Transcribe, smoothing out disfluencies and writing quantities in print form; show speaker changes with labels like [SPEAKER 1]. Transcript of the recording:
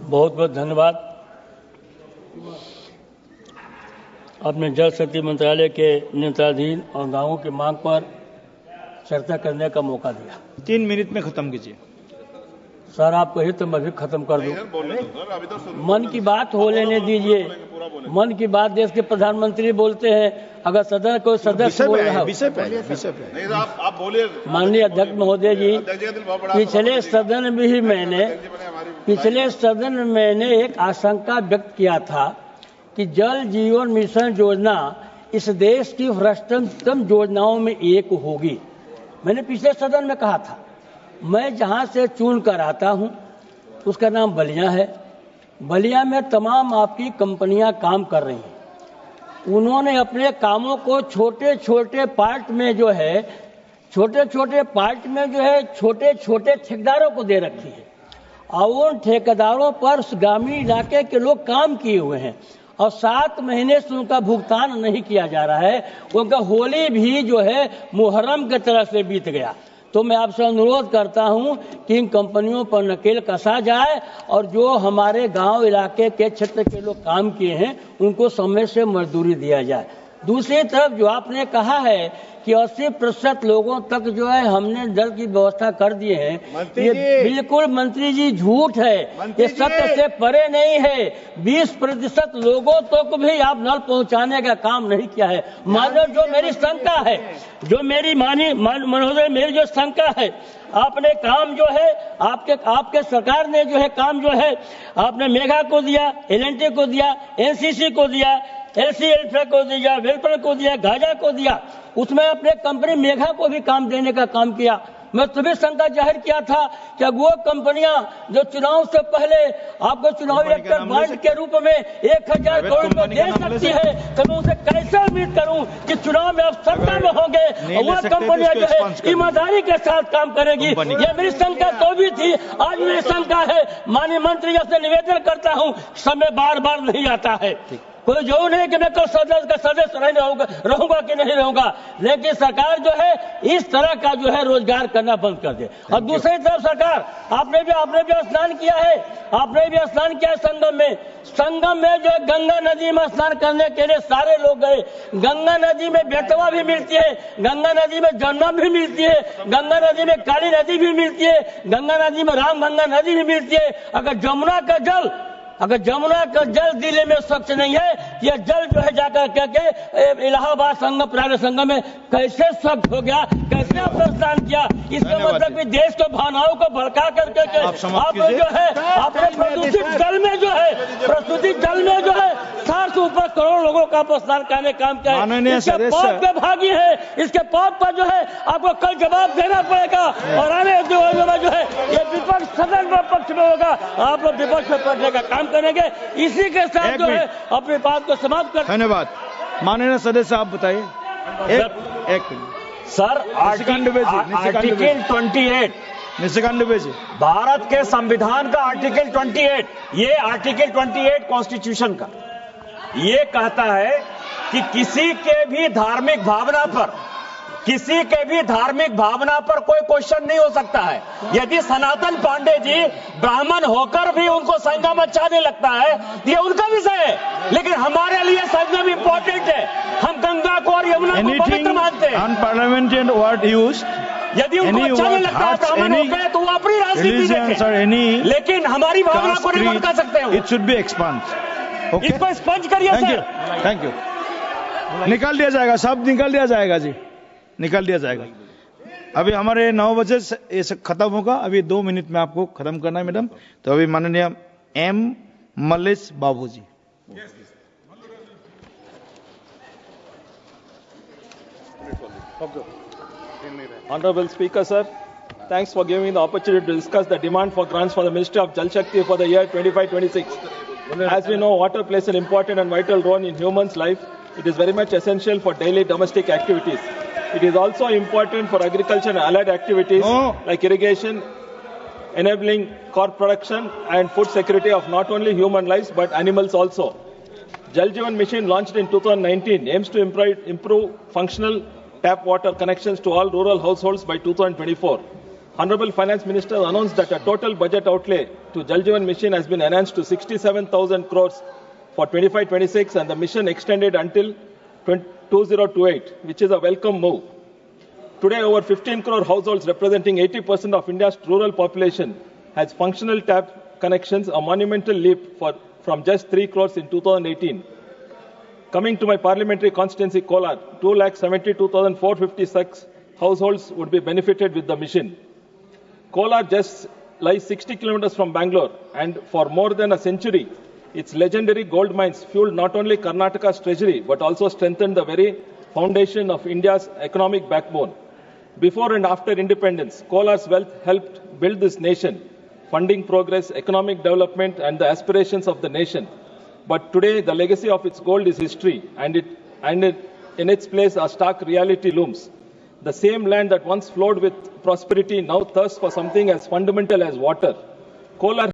[SPEAKER 1] बहुत बहुत धन्यवाद। आपने जल शक्ति मंत्रालय के नेतृत्वाधीन और गांवों की मांग पर चर्चा करने का मौका दिया।
[SPEAKER 2] 3 मिनट में खत्म कीजिए।
[SPEAKER 1] सर आप कहिए तो मैं भी खत्म कर दूं। मन की बात हो लेने दीजिए। मन की बात देश के प्रधानमंत्री बोलते हैं, अगर सदन कोई सदस्य बोल रहा
[SPEAKER 2] विषय पे
[SPEAKER 3] आप बोलिए।
[SPEAKER 1] माननीय अध्यक्ष महोदय जी, पिछले सदन में मैंने एक आशंका व्यक्त किया था कि जल जीवन मिशन योजना इस देश की भ्रष्टतम योजनाओं में एक होगी। मैंने पिछले सदन में कहा था। मैं जहां से चुन कर आता हूं उसका नाम बलिया है। बलिया में तमाम आपकी कंपनियां काम कर रही हैं। उन्होंने अपने कामों को छोटे छोटे पार्ट में जो है छोटे छोटे ठेकेदारों को दे रखी है और उन ठेकेदारों पर ग्रामीण इलाके के लोग काम किए हुए हैं और 7 महीने से उनका भुगतान नहीं किया जा रहा है। उनका होली भी जो है मुहर्रम की तरह से बीत गया। तो मैं आपसे अनुरोध करता हूं कि इन कंपनियों पर नकेल कसा जाए और जो हमारे गांव इलाके के क्षेत्र के लोग काम किए हैं उनको समय से मजदूरी दिया जाए। दूसरी तरफ जो आपने कहा है कि 80% लोगों तक जो है हमने जल की व्यवस्था कर दिए हैं, ये बिल्कुल मंत्री जी झूठ है। ये सत्य से परे नहीं है। 20% लोगों तक भी आप नल पहुंचाने का काम नहीं किया है। मानो जो मेरी शंका है, जो मेरी महोदय मेरी जो शंका है, आपने काम जो है आपके सरकार ने जो है काम जो है आपने मेघा को दिया, एलएनटी को दिया, एनसीसी को दिया, एलसीएल को दिया, वेलपर को दिया, गाजा को दिया। उसमें अपने कंपनी मेघा को भी काम देने का काम किया। मैं तभी शंका जाहिर किया था कि वो कंपनियां जो चुनाव से पहले आपको चुनावी इलेक्टर बॉन्ड के रूप में 1000 करोड़ रुपए दे सकती है, तो मैं उसे कैसे उम्मीद करूं कि चुनाव में अब सत्ता में होंगे और वो कंपनियां जो है ईमानदारी के साथ काम करेगी। ये मेरी शंका तो भी थी, आज मेरी शंका है। माननीय मंत्री जी से निवेदन करता हूं, समय बार बार नहीं आता है। कोई जो नहीं कि मैं कल सदस्य रहूंगा कि नहीं रहूंगा, लेकिन सरकार जो है इस तरह का जो है रोजगार करना बंद कर दे। और दूसरी तरफ सरकार आपने भी स्नान किया है, संगम में जो है गंगा नदी में स्नान करने के लिए सारे लोग गए। गंगा नदी में बेतवा भी मिलती है, गंगा नदी में जमुना भी मिलती है, गंगा नदी में काली नदी भी मिलती है, गंगा नदी में रामगंगा नदी भी मिलती है। अगर जमुना का जल दिल्ली में स्वच्छ नहीं है, यह जल जो है जाकर के इलाहाबाद संगम प्राण संगम में कैसे स्वच्छ हो गया, कैसे आपने स्नान किया? इसका मतलब कि देश के भावनाओं को भड़का करके आप जो है आपने प्रदूषित जल में जो है 7 से ऊपर करोड़ लोगों का स्नान करने काम किया है। इसके पाप पे भागी है, इसके पाप पर जो है आपको कल जवाब देना पड़ेगा। और आने जो है ये विपक्ष सदन में पक्ष में होगा, आप लोग विपक्ष में पढ़ने का काम करेंगे। इसी के साथ जो है अपनी बात को समाप्त कर।
[SPEAKER 2] धन्यवाद। माननीय सदस्य आप बताइए। एक
[SPEAKER 4] सर, आर्टिकल 28
[SPEAKER 5] भारत के संविधान का आर्टिकल 28, ये आर्टिकल 28 कॉन्स्टिट्यूशन का ये कहता है कि किसी के भी धार्मिक भावना पर कोई क्वेश्चन नहीं हो सकता है। यदि सनातन पांडे जी ब्राह्मण होकर भी उनको संगम अच्छा नहीं लगता है, ये उनका विषय है, लेकिन हमारे लिए संगम इंपॉर्टेंट है। हम गंगा को और यमुना को पवित्र मानते हैं।
[SPEAKER 2] अनपार्लियामेंट्री वर्ड यूज्ड,
[SPEAKER 5] यदि उनको अच्छा नहीं लगता है ब्राह्मण होकर, तो वो अपनी राजनीति देखें, लेकिन हमारी भावना को नहीं भड़का सकते हो।
[SPEAKER 2] It should be expand.
[SPEAKER 5] इसको स्पंज करिए सर।
[SPEAKER 2] Thank you. निकाल दिया जाएगा, सब निकाल दिया जाएगा जी, निकाल दिया जाएगा। अभी हमारे 9 बजे ये खत्म होगा। अभी 2 मिनट में आपको खत्म करना है मैडम। तो अभी माननीय M Mallesh Babu ji.
[SPEAKER 6] Honorable Speaker, sir, thanks for giving me the opportunity to discuss the demand for grants for the Ministry of Jal Shakti for the year 25-26. As we know, water plays an important and vital role in humans' life. It is very much essential for daily domestic activities. It is also important for agriculture and allied activities like irrigation, enabling crop production and food security of not only human lives but animals also. Jal Jeevan Mission, launched in 2019, aims to improve functional tap water connections to all rural households by 2024. Honorable Finance Minister announced that a total budget outlay to Jal Jeevan Mission has been enhanced to 67,000 crores for 25-26 and the mission extended until 2028, which is a welcome move. Today, over 15 crore households representing 80% of India's rural population has functional tap connections, a monumental leap from just 3 crores in 2018. Coming to my parliamentary constituency, Kolar, 2,72,456 households would be benefited with the mission. Kolar just lies 60 kilometers from Bangalore, and for more than a century, its legendary gold mines fueled not only Karnataka's treasury, but also strengthened the very foundation of India's economic backbone. Before and after independence, Kolar's wealth helped build this nation, funding progress, economic development, and the aspirations of the nation. But today, the legacy of its gold is history, and in its place, a stark reality looms. The same land that once flowed with prosperity now thirsts for something as fundamental as water. Kolar